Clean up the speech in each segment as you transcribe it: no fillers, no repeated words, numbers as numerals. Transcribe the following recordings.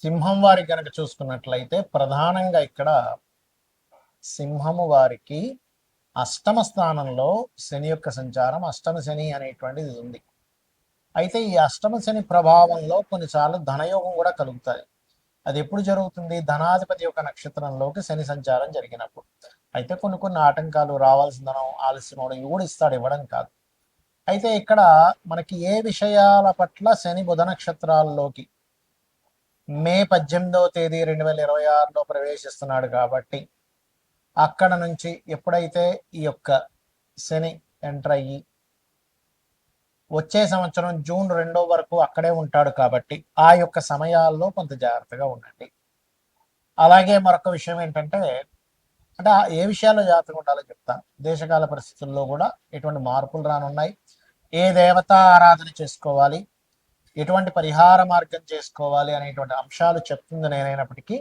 సింహం వారి కనుక చూసుకున్నట్లయితే ప్రధానంగా ఇక్కడ సింహము వారికి అష్టమ స్థానంలో శని యొక్క సంచారం, అష్టమ శని అనేటువంటిది ఉంది. అయితే ఈ అష్టమ శని ప్రభావంలో కొన్నిసార్లు ధనయోగం కూడా కలుగుతుంది. అది ఎప్పుడు జరుగుతుంది? ధనాధిపతి యొక్క నక్షత్రంలోకి శని సంచారం జరిగినప్పుడు. అయితే కొన్ని ఆటంకాలు, రావాల్సిన ధనం ఆలస్యం అవడం, ఇవి కూడా ఇస్తాడు, ఇవ్వడం కాదు. అయితే ఇక్కడ మనకి ఏ విషయాల పట్ల శని బుధ నక్షత్రాల్లోకి మే 18వ తేదీ 2026లో ప్రవేశిస్తున్నాడు కాబట్టి అక్కడ నుంచి ఎప్పుడైతే ఈ యొక్క శని ఎంటర్ అయ్యి వచ్చే సంవత్సరం జూన్ 2 వరకు అక్కడే ఉంటాడు కాబట్టి ఆ యొక్క సమయాల్లో కొంత జాగ్రత్తగా ఉండండి. అలాగే మరొక విషయం ఏంటంటే, అంటే ఏ విషయాల్లో జాగ్రత్తగా ఉండాలో చెప్తాను. దేశకాల పరిస్థితుల్లో కూడా ఎటువంటి మార్పులు రానున్నాయి, ఏ దేవతా ఆరాధన చేసుకోవాలి, ఎటువంటి పరిహార మార్గం చేసుకోవాలి అనేటువంటి అంశాలు చెప్తుంది నేనైనప్పటికీ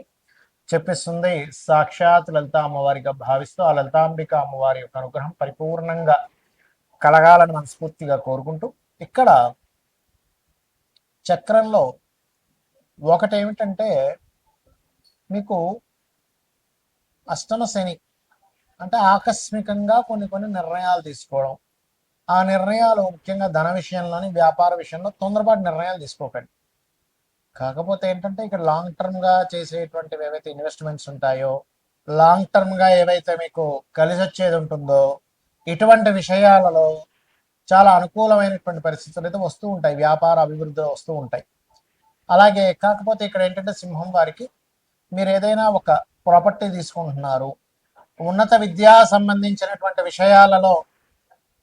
చెప్పిస్తుంది సాక్షాత్ లలితా అమ్మవారిగా భావిస్తూ ఆ లలితాంబిక అమ్మవారి యొక్క అనుగ్రహం పరిపూర్ణంగా కలగాలని మనస్ఫూర్తిగా కోరుకుంటూ, ఇక్కడ చక్రంలో ఒకటేమిటంటే మీకు అష్టమ శని అంటే ఆకస్మికంగా కొన్ని నిర్ణయాలు తీసుకోవడం. ఆ నిర్ణయాలు ముఖ్యంగా ధన విషయంలోని, వ్యాపార విషయంలో తొందరపాటు నిర్ణయాలు తీసుకోకండి. కాకపోతే ఏంటంటే ఇక్కడ లాంగ్ టర్మ్గా చేసేటువంటివి ఏవైతే ఇన్వెస్ట్మెంట్స్ ఉంటాయో, లాంగ్ టర్మ్గా ఏవైతే మీకు కలిసి వచ్చేది ఉంటుందో, ఇటువంటి విషయాలలో చాలా అనుకూలమైనటువంటి పరిస్థితులు అయితే వస్తూ ఉంటాయి, వ్యాపార అభివృద్ధిలో వస్తూ ఉంటాయి. అలాగే కాకపోతే ఇక్కడ ఏంటంటే సింహం వారికి మీరు ఏదైనా ఒక ప్రాపర్టీ తీసుకుంటున్నారు, ఉన్నత విద్యా సంబంధించినటువంటి విషయాలలో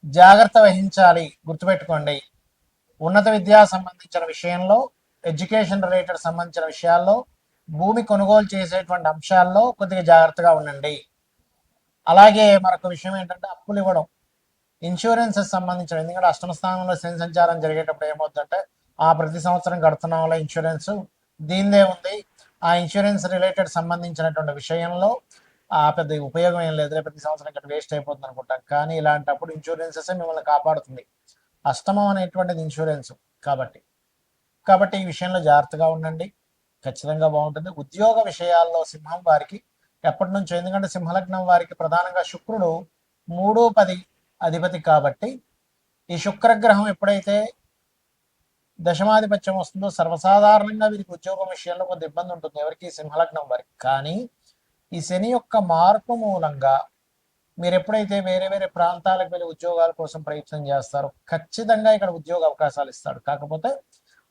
జాగ్రత్త వహించాలి. గుర్తుపెట్టుకోండి, ఉన్నత విద్యా సంబంధించిన విషయంలో, ఎడ్యుకేషన్ రిలేటెడ్ సంబంధించిన విషయాల్లో, భూమి కొనుగోలు చేసేటువంటి అంశాల్లో కొద్దిగా జాగ్రత్తగా ఉండండి. అలాగే మరొక విషయం ఏంటంటే అప్పులు ఇవ్వడం, ఇన్సూరెన్సెస్ సంబంధించిన, ఎందుకంటే అష్టమ స్థానంలో శని సంచారం జరిగేటప్పుడు ఏమవుతుందంటే ఆ ప్రతి సంవత్సరం కడుతున్నాంలో ఇన్సూరెన్స్ దీనిదే ఉంది, ఆ ఇన్సూరెన్స్ రిలేటెడ్ సంబంధించినటువంటి విషయంలో పెద్ద ఉపయోగం ఏం లేదు, ప్రతి సంవత్సరం ఇక్కడ వేస్ట్ అయిపోతుంది అనుకుంటాం. కానీ ఇలాంటప్పుడు ఇన్సూరెన్సెస్ మిమ్మల్ని కాపాడుతుంది. అష్టమం అనేటువంటిది ఇన్సూరెన్స్ కాబట్టి ఈ విషయంలో జాగ్రత్తగా ఉండండి, ఖచ్చితంగా బాగుంటుంది. ఉద్యోగ విషయాల్లో సింహం వారికి ఎప్పటి నుంచో, ఎందుకంటే సింహలగ్నం వారికి ప్రధానంగా శుక్రుడు 3-10 అధిపతి కాబట్టి ఈ శుక్రగ్రహం ఎప్పుడైతే దశమాధిపత్యం వస్తుందో సర్వసాధారణంగా వీరికి ఉద్యోగం విషయంలో కొంత ఇబ్బంది ఉంటుంది, ఎవరికి? సింహలగ్నం వారికి. కానీ ఈ శని యొక్క మార్పు మూలంగా మీరు ఎప్పుడైతే వేరే వేరే ప్రాంతాలకు వెళ్ళి ఉద్యోగాల కోసం ప్రయత్నం చేస్తారో ఖచ్చితంగా ఇక్కడ ఉద్యోగ అవకాశాలు ఇస్తాడు. కాకపోతే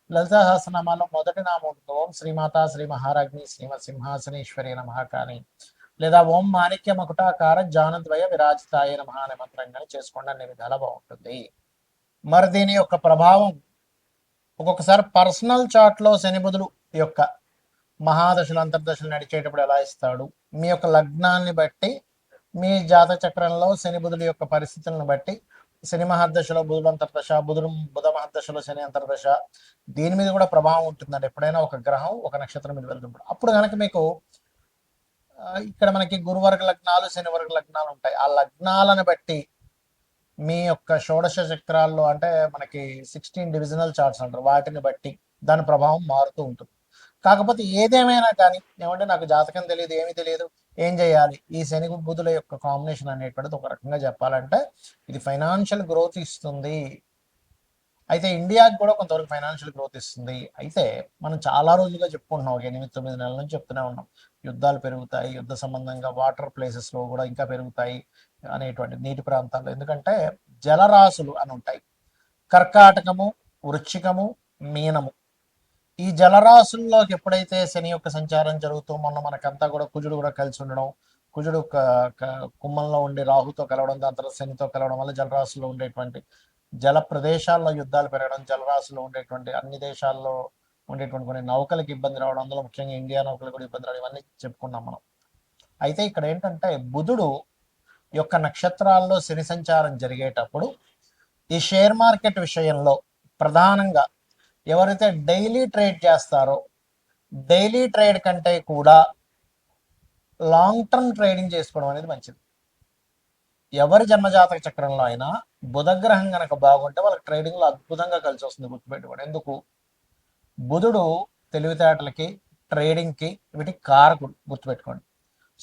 లలితా సహస్రనామాల్లో మొదటి నామం ఉంటుంది ఓం శ్రీమాతా శ్రీ మహారాజ్ని శ్రీమత్ సింహాసనేశ్వరి నమః కానీ, లేదా ఓం మాణిక్య మకుటాకార జానద్వయ విరాజితాయ నమః అనే మంత్రం కానీ చేసుకోండి, అనే విధాలా బాగుంటుంది. మరి దీని యొక్క ప్రభావం ఒక్కొక్కసారి పర్సనల్ చార్ట్లో శని బుధులు యొక్క మహాదశలు అంతర్దశలు నడిచేటప్పుడు ఎలా ఇస్తాడు, మీ యొక్క లగ్నాన్ని బట్టి, మీ జాతక చక్రంలో శని బుధుల యొక్క పరిస్థితులను బట్టి, శని మహర్దశలో బుధుడు అంతర్దశ, బుధ మహర్దశలో శని అంతర్దశ, దీని మీద కూడా ప్రభావం ఉంటుందండి. ఎప్పుడైనా ఒక గ్రహం ఒక నక్షత్రం మీద వెళ్తున్నప్పుడు అప్పుడు కనుక మీకు ఇక్కడ మనకి గురువర్గ లగ్నాలు, శని వర్గ లగ్నాలు ఉంటాయి. ఆ లగ్నాలను బట్టి మీ యొక్క షోడశ చక్రాల్లో, అంటే మనకి 16 డివిజనల్ చార్ట్స్ అంటారు, వాటిని బట్టి దాని ప్రభావం మారుతూ ఉంటుంది. కాకపోతే ఏదేమైనా కానీ ఏమంటే నాకు జాతకం తెలియదు, ఏమీ తెలియదు, ఏం చేయాలి? ఈ శని బుధుల యొక్క కాంబినేషన్ అనేటువంటిది ఒక రకంగా చెప్పాలంటే ఇది ఫైనాన్షియల్ గ్రోత్ ఇస్తుంది. అయితే ఇండియాకి కూడా కొంతవరకు ఫైనాన్షియల్ గ్రోత్ ఇస్తుంది. అయితే మనం చాలా రోజులుగా చెప్పుకుంటున్నాం, ఒక 8-9 నెలల నుంచి చెప్తూనే ఉన్నాం, యుద్ధాలు పెరుగుతాయి, యుద్ధ సంబంధంగా వాటర్ ప్లేసెస్లో కూడా ఇంకా పెరుగుతాయి అనేటువంటి, నీటి ప్రాంతాల్లో. ఎందుకంటే జలరాశులు అని ఉంటాయి, కర్కాటకము, వృశ్చికము, మీనము. ఈ జలరాశుల్లోకి ఎప్పుడైతే శని యొక్క సంచారం జరుగుతూ, మొన్న మనకంతా కూడా కుజుడు కూడా కలిసి ఉండడం, కుజుడు కుంభంలో ఉండి రాహుతో కలవడం, దాని తర్వాత శనితో కలవడం వల్ల జలరాశుల్లో ఉండేటువంటి జల ప్రదేశాల్లో యుద్ధాలు పెరగడం, జలరాశుల్లో ఉండేటువంటి అన్ని దేశాల్లో ఉండేటువంటి కొన్ని నౌకలకు ఇబ్బంది రావడం, అందులో ముఖ్యంగా ఇండియా నౌకలకు కూడా ఇబ్బంది రావడం, ఇవన్నీ చెప్పుకున్నాం మనం. అయితే ఇక్కడ ఏంటంటే బుధుడు యొక్క నక్షత్రాల్లో శని సంచారం జరిగేటప్పుడు ఈ షేర్ మార్కెట్ విషయంలో ప్రధానంగా ఎవరైతే డైలీ ట్రేడ్ చేస్తారో, డైలీ ట్రేడ్ కంటే కూడా లాంగ్ టర్మ్ ట్రేడింగ్ చేసుకోవడం అనేది మంచిది. ఎవరి జన్మజాతక చక్రంలో అయినా బుధగ్రహం కనుక బాగుంటే వాళ్ళకి ట్రేడింగ్లో అద్భుతంగా కలిసి వస్తుంది, గుర్తుపెట్టుకోండి. ఎందుకు? బుధుడు తెలివితేటలకి, ట్రేడింగ్కి వీటికి కారకుడు, గుర్తుపెట్టుకోండి.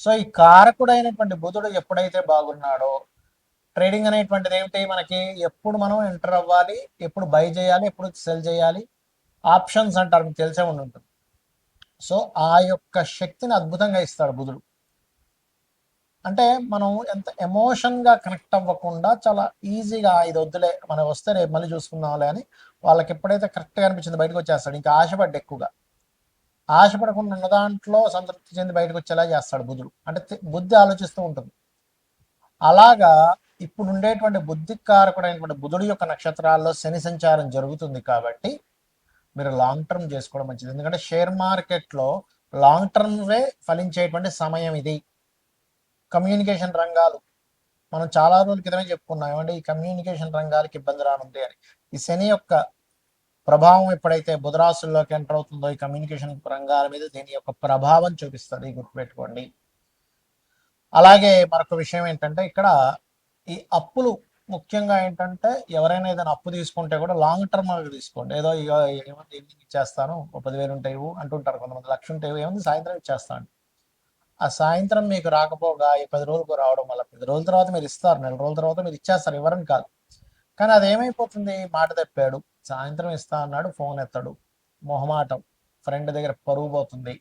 సో ఈ కారకుడు అయినటువంటి బుధుడు ఎప్పుడైతే బాగున్నాడో, ట్రేడింగ్ అనేటువంటిది ఏమిటి మనకి, ఎప్పుడు మనం ఎంటర్ అవ్వాలి, ఎప్పుడు బై చేయాలి, ఎప్పుడు సెల్ చేయాలి, ఆప్షన్స్ అంటారు, మీకు తెలిసే ఉంటుంది. సో ఆ యొక్క శక్తిని అద్భుతంగా ఇస్తాడు బుధుడు. అంటే మనం ఎంత ఎమోషన్గా కనెక్ట్ అవ్వకుండా చాలా ఈజీగా ఇది వద్దులే, మనం వస్తే రేపు మళ్ళీ చూసుకుందాంలే అని వాళ్ళకి ఎప్పుడైతే కరెక్ట్గా అనిపించింది బయటకు వచ్చేస్తాడు. ఇంకా ఆశపడ్డ ఎక్కువగా ఆశపడకుండా ఉన్న దాంట్లో సంతృప్తి చెంది బయటకు వచ్చేలా చేస్తాడు బుధుడు. అంటే బుద్ధి ఆలోచిస్తూ ఉంటుంది. అలాగా ఇప్పుడు ఉండేటువంటి బుద్ధికారకుడైనటువంటి బుధుడు యొక్క నక్షత్రాల్లో శని సంచారం జరుగుతుంది కాబట్టి మీరు లాంగ్ టర్మ్ చేసుకోవడం మంచిది. ఎందుకంటే షేర్ మార్కెట్లో లాంగ్ టర్మ్వే ఫలించేటువంటి సమయం ఇది. కమ్యూనికేషన్ రంగాలు మనం చాలా రోజుల క్రితమే చెప్పుకున్నాం, ఏమంటే ఈ కమ్యూనికేషన్ రంగాలకి ఇబ్బంది రానుంది అని. ఈ శని యొక్క ప్రభావం ఎప్పుడైతే బుధరాశుల్లోకి ఎంటర్ అవుతుందో ఈ కమ్యూనికేషన్ రంగాల మీద దీని యొక్క ప్రభావం చూపిస్తుంది, గుర్తుపెట్టుకోండి. అలాగే మరొక విషయం ఏంటంటే ఇక్కడ ఈ అప్పులు ముఖ్యంగా ఏంటంటే ఎవరైనా ఏదైనా అప్పు తీసుకుంటే కూడా లాంగ్ టర్మ్ తీసుకోండి. ఏదో ఇక ఏమంటే ఈవినింగ్ ఇచ్చేస్తాను, 10,000 ఉంటాయి అంటుంటారు కొంతమంది, 1,00,000 ఉంటాయి, ఏముంది సాయంత్రం ఇచ్చేస్తాను. ఆ సాయంత్రం మీకు రాకపోగా ఈ 10 రోజులకు రావడం వల్ల 10 రోజుల తర్వాత మీరు ఇస్తారు, నెల రోజుల తర్వాత మీరు ఇచ్చేస్తారు, ఇవ్వరని కాదు. కానీ అది ఏమైపోతుంది, మాట తప్పాడు, సాయంత్రం ఇస్తా అన్నాడు, ఫోన్ ఎత్తాడు, మొహమాటం, ఫ్రెండ్ దగ్గర పరువు పోతుంది,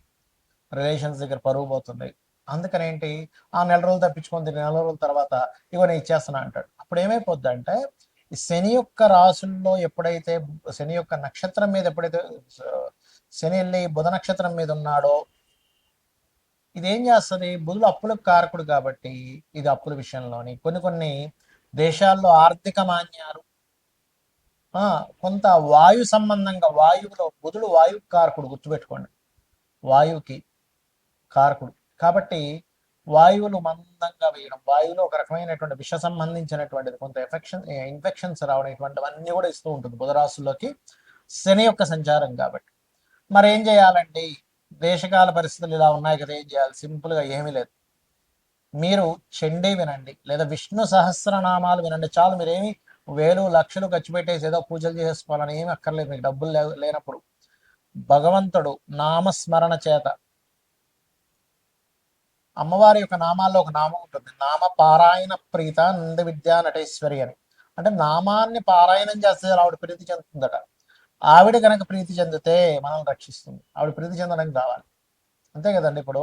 రిలేషన్స్ దగ్గర పరువు పోతుంది. అందుకని ఏంటి, ఆ నెల రోజులు తప్పించుకొని నెల రోజుల తర్వాత ఇగో నేను ఇచ్చేస్తున్నా అంటాడు. అప్పుడు ఏమైపోద్ది అంటే ఈ శని యొక్క రాసుల్లో ఎప్పుడైతే, శని యొక్క నక్షత్రం మీద ఎప్పుడైతే శని వెళ్ళి బుధ నక్షత్రం మీద ఉన్నాడో ఇదేం చేస్తుంది, బుధుడు అప్పులకు కారకుడు కాబట్టి ఇది అప్పుల విషయంలోని కొన్ని దేశాల్లో ఆర్థిక మాన్యాలు, కొంత వాయు సంబంధంగా, వాయువులో బుధుడు వాయువు కారకుడు, గుర్తుపెట్టుకోండి, వాయువుకి కారకుడు కాబట్టి వాయువులు మందంగా వేయడం, వాయువులో ఒక రకమైనటువంటి విష సంబంధించినటువంటిది కొంత ఇన్ఫెక్షన్స్ రావడం, ఇటువంటివన్నీ కూడా ఇస్తూ ఉంటుంది బుధరాశుల్లోకి శని యొక్క సంచారం కాబట్టి. మరి ఏం చేయాలండి, దేశకాల పరిస్థితులు ఇలా ఉన్నాయి కదా, ఏం చేయాలి, సింపుల్గా ఏమీ లేదు, మీరు చండీ వినండి లేదా విష్ణు సహస్రనామాలు వినండి చాలు. మీరేమి వేలు లక్షలు ఖర్చు పెట్టేసి ఏదో పూజలు చేసుకోవాలని ఏమి అక్కర్లేదు. మీకు డబ్బులు లేనప్పుడు భగవంతుడు నామస్మరణ చేత, అమ్మవారి యొక్క నామాల్లో ఒక నామం ఉంటుంది, నామ పారాయణ ప్రీత నంద విద్యా నటేశ్వరి అని. అంటే నామాన్ని పారాయణం చేస్తే ఆవిడ ప్రీతి చెందుతుందట. ఆవిడ కనుక ప్రీతి చెందితే మనం రక్షిస్తుంది, ఆవిడ ప్రీతి చెందడానికి కావాలి, అంతే కదండి. ఇప్పుడు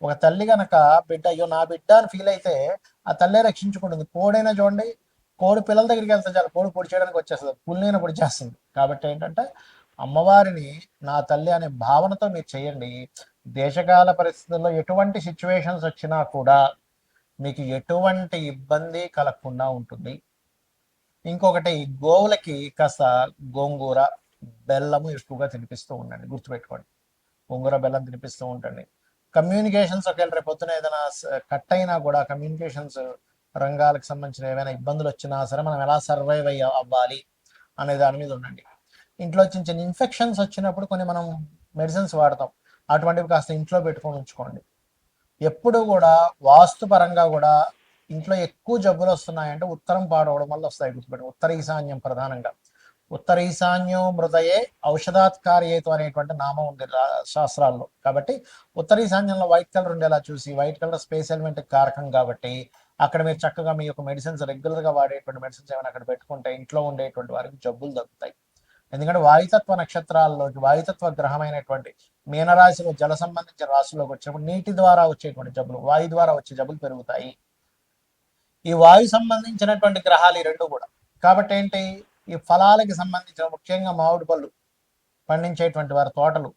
ఒక తల్లి కనుక బిడ్డ, అయ్యో నా బిడ్డ అని ఫీల్ అయితే ఆ తల్లే రక్షించుకుంటుంది. కోడైనా చూడండి, కోడి పిల్లల దగ్గరికి వెళ్తే చాలు, కోడి పొడి చేయడానికి వచ్చేస్తుంది, పుల్లిన పొడి చేస్తుంది. కాబట్టి ఏంటంటే అమ్మవారిని నా తల్లి అనే భావనతో మీరు చేయండి. దేశకాల పరిస్థితుల్లో ఎటువంటి సిచ్యువేషన్స్ వచ్చినా కూడా మీకు ఎటువంటి ఇబ్బంది కలగకుండా ఉంటుంది. ఇంకొకటి, గోవులకి కాస్త గోంగూర బెల్లము ఎక్కువగా తినిపిస్తూ ఉండండి, గుర్తుపెట్టుకోండి, గోంగూర బెల్లం తినిపిస్తూ ఉండండి. కమ్యూనికేషన్స్ ఒకవేళ రేపు పొద్దున ఏదైనా కట్ అయినా కూడా కమ్యూనికేషన్స్ రంగాలకు సంబంధించిన ఏమైనా ఇబ్బందులు వచ్చినా సరే మనం ఎలా సర్వైవ్ అవ్వాలి అనే దాని మీద ఉండండి. ఇంట్లో చిన్న చిన్న ఇన్ఫెక్షన్స్ వచ్చినప్పుడు కొన్ని మనం మెడిసిన్స్ వాడతాం, అటువంటివి కాస్త ఇంట్లో పెట్టుకొని ఉంచుకోండి. ఎప్పుడు కూడా వాస్తు పరంగా కూడా ఇంట్లో ఎక్కువ జబ్బులు వస్తున్నాయంటే ఉత్తరం పాడవడం వల్ల వస్తాయి, గుర్తుపెట్టి. ఉత్తర ఈశాన్యం ప్రధానంగా, ఉత్తర ఈశాన్యం మృదయే ఔషధాత్కార్యేతు అనేటువంటి నామం ఉంది శాస్త్రాల్లో. కాబట్టి ఉత్తర ఈశాన్యంలో వైట్ కలర్ ఉండేలా చూసి, వైట్ కలర్ స్పేస్ ఎలిమెంట్ కారకం కాబట్టి అక్కడ మీరు చక్కగా మీ యొక్క మెడిసిన్స్, రెగ్యులర్గా వాడేటువంటి మెడిసిన్స్ ఏమైనా అక్కడ పెట్టుకుంటే ఇంట్లో ఉండేటువంటి వారికి జబ్బులు తగ్గుతాయి. ఎందుకంటే వాయుతత్వ నక్షత్రాల్లోకి వాయుతత్వ గ్రహమైనటువంటి మీనరాశిలో జల సంబంధించిన రాశుల్లోకి వచ్చినప్పుడు నీటి ద్వారా వచ్చేటువంటి జబ్బులు, వాయు ద్వారా వచ్చే జబ్బులు పెరుగుతాయి. ఈ వాయు సంబంధించినటువంటి గ్రహాలు ఈ రెండు కూడా. కాబట్టి ఏంటి, ఈ ఫలాలకి సంబంధించిన ముఖ్యంగా మామిడి పళ్ళు పండించేటువంటి వారి తోటలు,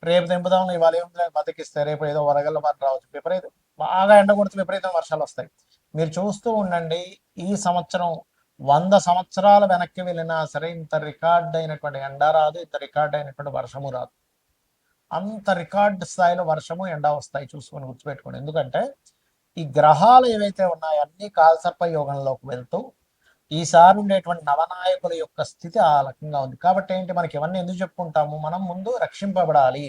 రేపు తెంపుదాం ఇవాళ ఏముంది బతికిస్తే రేపు ఏదో వరగల్ల మాట రావచ్చు, విపరీతం బాగా ఎండ కొడితే విపరీతం వర్షాలు వస్తాయి. మీరు చూస్తూ ఉండండి, ఈ సంవత్సరం 100 సంవత్సరాల వెనక్కి వెళ్ళినా సరే ఇంత రికార్డ్ అయినటువంటి ఎండ రాదు, ఇంత రికార్డ్ అయినటువంటి వర్షము రాదు. అంత రికార్డ్ స్థాయిలో వర్షము ఎండ వస్తాయి, చూసుకొని గుర్తుపెట్టుకోండి. ఎందుకంటే ఈ గ్రహాలు ఏవైతే ఉన్నాయో అన్ని కాలసర్ప యోగంలోకి వెళ్తూ ఈసారి ఉండేటువంటి నవనాయకుల యొక్క స్థితి ఆ రకంగా ఉంది. కాబట్టి ఏంటి, మనకి ఇవన్నీ ఎందుకు చెప్పుకుంటాము, మనం ముందు రక్షింపబడాలి.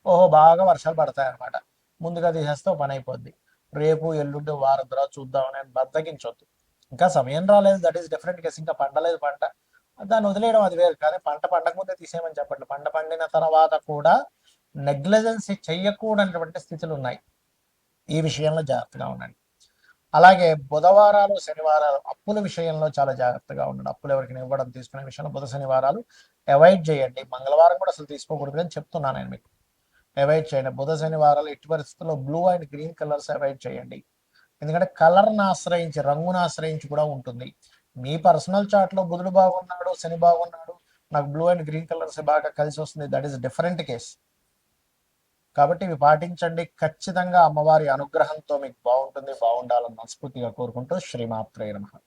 ఓహో బాగా వర్షాలు పడతాయి అనమాట, ముందుగా తీసేస్తే పని అయిపోద్ది, రేపు ఎల్లుండి వారం తర్వాత చూద్దామని బద్దగించొద్దు. ఇంకా సమయం రాలేదు, దట్ ఈస్ డిఫరెంట్ కేసు. ఇంకా పండలేదు పంట, దాన్ని వదిలేయడం అది వేరు. కానీ పంట పండక ముందే తీసేయమని చెప్పండి. పంట పండిన తర్వాత కూడా నెగ్లిజెన్సీ చెయ్యకూడనటువంటి స్థితులు ఉన్నాయి. ఈ విషయంలో జాగ్రత్తగా ఉండండి. అలాగే బుధవారాలు శనివారాలు అప్పుల విషయంలో చాలా జాగ్రత్తగా ఉండండి. అప్పులు ఎవరికి ఇవ్వడం తీసుకునే విషయంలో బుధ శనివారాలు అవాయిడ్ చేయండి. మంగళవారం కూడా అసలు తీసుకోకూడదు అని చెప్తున్నాను నేను మీకు. అవాయిడ్ చేయండి. బుధ శనివారాలు ఎట్టి పరిస్థితుల్లో blue and green colours avoid చేయండి. ఎందుకంటే కలర్ని ఆశ్రయించి, రంగును ఆశ్రయించి కూడా ఉంటుంది. మీ పర్సనల్ చార్ట్లో బుధుడు బాగున్నాడు, శని బాగున్నాడు, నాకు బ్లూ అండ్ గ్రీన్ కలర్స్ బాగా కలిసి వస్తుంది, దట్ ఈస్ డిఫరెంట్ కేస్. కాబట్టి ఇవి పాటించండి. ఖచ్చితంగా అమ్మవారి అనుగ్రహంతో మీకు బాగుంటుంది, బాగుండాలని మనస్ఫూర్తిగా కోరుకుంటూ శ్రీమాత్రే నమః.